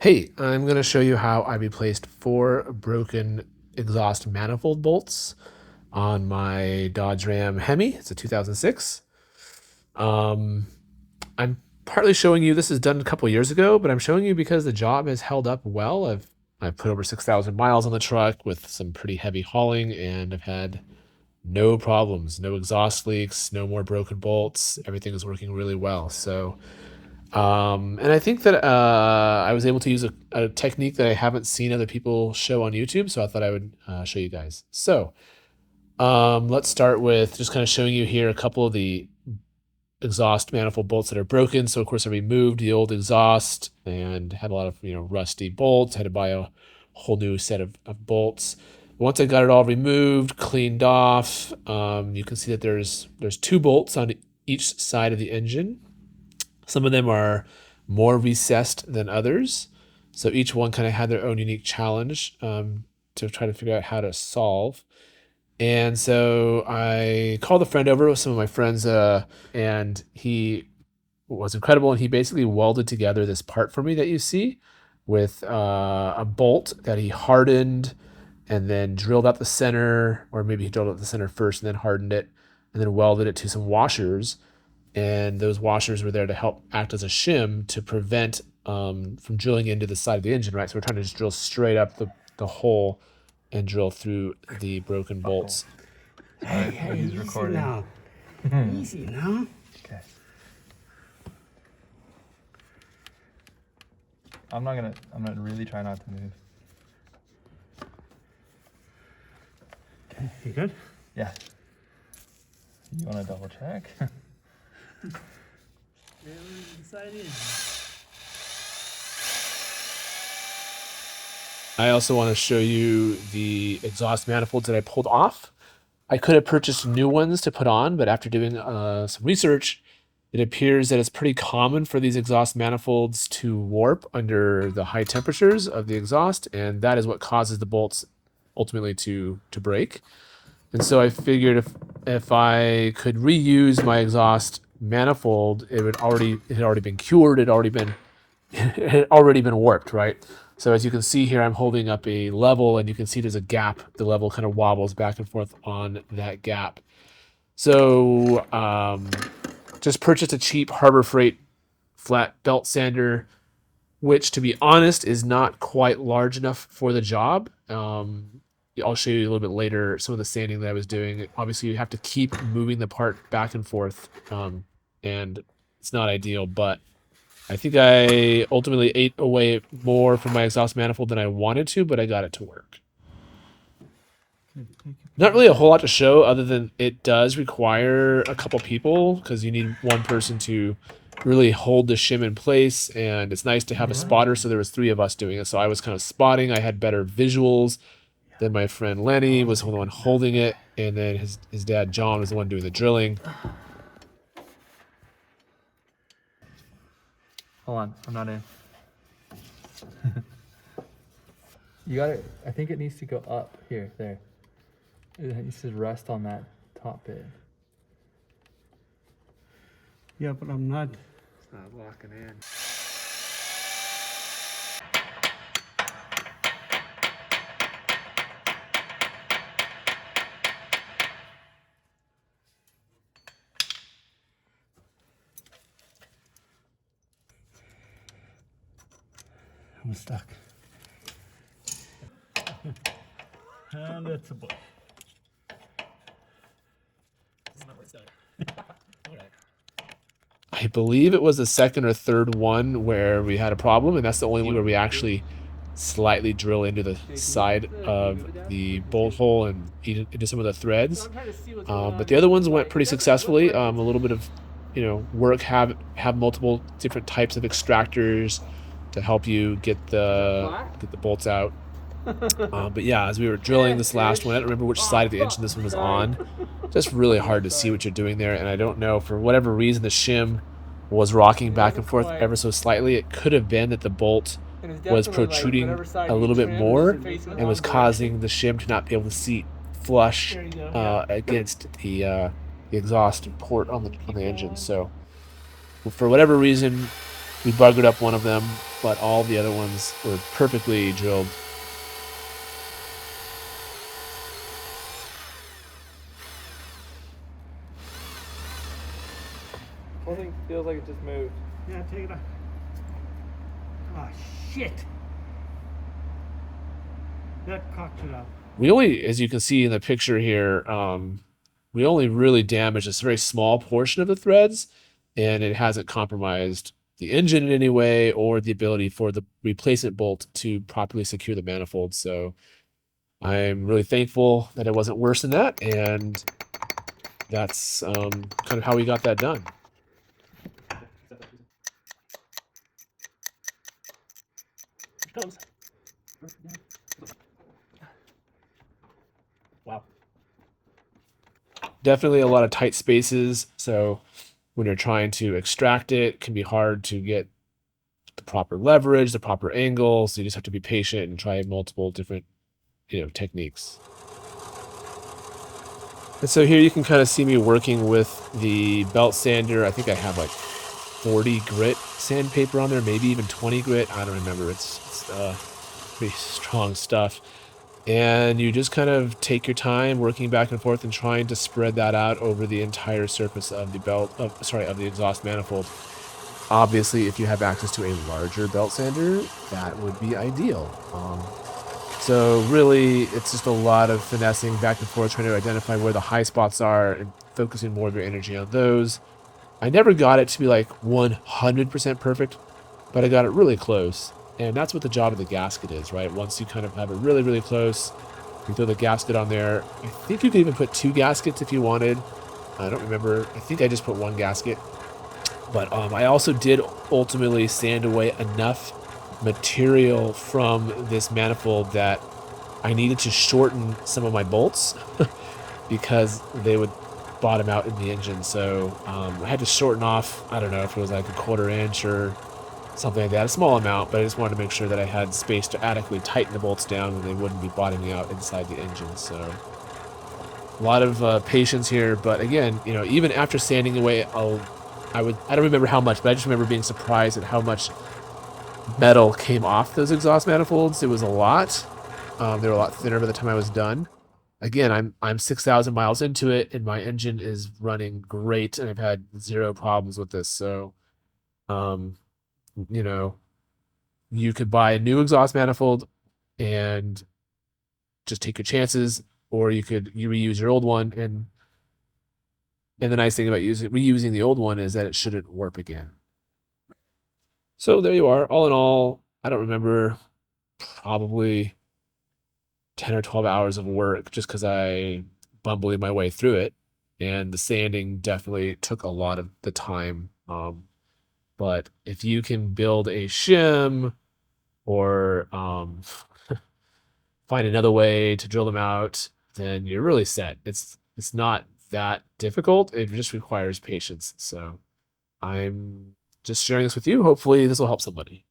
Hey, I'm going to show you how I replaced 4 broken exhaust manifold bolts on my Dodge Ram Hemi. It's a 2006. I'm partly showing you this is done a couple years ago, but I'm showing you because the job has held up well. I've put over 6,000 miles on the truck with some pretty heavy hauling, and I've had no problems, no exhaust leaks, no more broken bolts. Everything is working really well. And I think that I was able to use a technique that I haven't seen other people show on YouTube, so I thought I would show you guys. Let's start with just kind of showing you here a couple of the exhaust manifold bolts that are broken. So of course I removed the old exhaust and had a lot of rusty bolts. Had to buy a whole new set of bolts. Once I got it all removed, cleaned off, you can see that there's 2 bolts on each side of the engine. Some of them are more recessed than others. So each one kind of had their own unique challenge to try to figure out how to solve. And so I called a friend over with some of my friends, and he was incredible. And he basically welded together this part for me that you see with a bolt that he hardened and then drilled out the center, or maybe he drilled out the center first and then hardened it and then welded it to some washers. And those washers were there to help act as a shim to prevent from drilling into the side of the engine, right? So we're trying to just drill straight up the hole and drill through the broken bolts. Hey, he's recording now. Easy now. Okay. I'm gonna really try not to move. Okay, you good? Yeah. You wanna double check? I also want to show you the exhaust manifolds that I pulled off. I could have purchased new ones to put on, but after doing some research, it appears that it's pretty common for these exhaust manifolds to warp under the high temperatures of the exhaust, and that is what causes the bolts ultimately to break. And so I figured if I could reuse my exhaust manifold, it had already been cured, it had already been warped, right? So as you can see here, I'm holding up a level, and you can see there's a gap. The level kind of wobbles back and forth on that gap. So just purchased a cheap Harbor Freight flat belt sander, which, to be honest, is not quite large enough for the job. I'll show you a little bit later some of the sanding that I was doing. Obviously, you have to keep moving the part back and forth, and it's not ideal, but I think I ultimately ate away more from my exhaust manifold than I wanted to, but I got it to work. Not really a whole lot to show other than it does require a couple people, because you need one person to really hold the shim in place, and it's nice to have a spotter, so there was 3 of us doing it. So I was kind of spotting. I had better visuals. Then my friend Lenny was the one holding it, and then his dad John was the one doing the drilling. Hold on, I'm not in. You got it. I think it needs to go up here, there. It needs to rest on that top bit. Yeah, but I'm not. It's not locking in. I'm stuck. And it's a bush. I believe it was the second or third one where we had a problem, and that's the only one where we actually slightly drill into the side of the bolt hole and eat into some of the threads. But the other ones went pretty successfully. A little bit of work, have multiple different types of extractors to help you get the bolts out. But yeah, as we were drilling this last one, I don't remember which side of the engine this one was on. Just really hard to see what you're doing there, and I don't know, for whatever reason, the shim was rocking back and forth ever so slightly. It could have been that the bolt was protruding a little bit more and was causing the shim to not be able to seat flush against the exhaust port on the engine. So for whatever reason, we buggered up one of them. but all the other ones were perfectly drilled. Whole thing feels like it just moved. Yeah, take it off. Oh, shit. That cocked it up. We only, as you can see in the picture here, we only really damaged this very small portion of the threads, and it hasn't compromised the engine in any way or the ability for the replacement bolt to properly secure the manifold. So I'm really thankful that it wasn't worse than that, and that's kind of how we got that done. Wow. Definitely a lot of tight spaces. So when you're trying to extract it, it can be hard to get the proper leverage, the proper angle. So you just have to be patient and try multiple different, techniques. And so here you can kind of see me working with the belt sander. I think I have like 40 grit sandpaper on there, maybe even 20 grit. I don't remember. It's pretty strong stuff. And you just kind of take your time working back and forth and trying to spread that out over the entire surface of the of the exhaust manifold. Obviously, if you have access to a larger belt sander, that would be ideal. So really, it's just a lot of finessing back and forth, trying to identify where the high spots are and focusing more of your energy on those. I never got it to be like 100% perfect, but I got it really close. And that's what the job of the gasket is, right? Once you kind of have it really, really close, you throw the gasket on there. I think you could even put 2 gaskets if you wanted. I don't remember. I think I just put 1 gasket. But I also did ultimately sand away enough material from this manifold that I needed to shorten some of my bolts because they would bottom out in the engine. So I had to shorten off, I don't know if it was like a 1/4 inch or something like that, a small amount, but I just wanted to make sure that I had space to adequately tighten the bolts down and they wouldn't be bottoming out inside the engine. So a lot of patience here, but again, even after sanding away, I don't remember how much, but I just remember being surprised at how much metal came off those exhaust manifolds. It was a lot. They were a lot thinner by the time I was done. Again, I'm 6,000 miles into it, and my engine is running great, and I've had 0 problems with this. So, um, you could buy a new exhaust manifold and just take your chances, or you reuse your old one. And the nice thing about reusing the old one is that it shouldn't warp again. So there you are. All in all, I don't remember, probably 10 or 12 hours of work just because I bumbling my way through it. And the sanding definitely took a lot of the time. But if you can build a shim or find another way to drill them out, then you're really set. It's not that difficult. It just requires patience. So I'm just sharing this with you. Hopefully this will help somebody.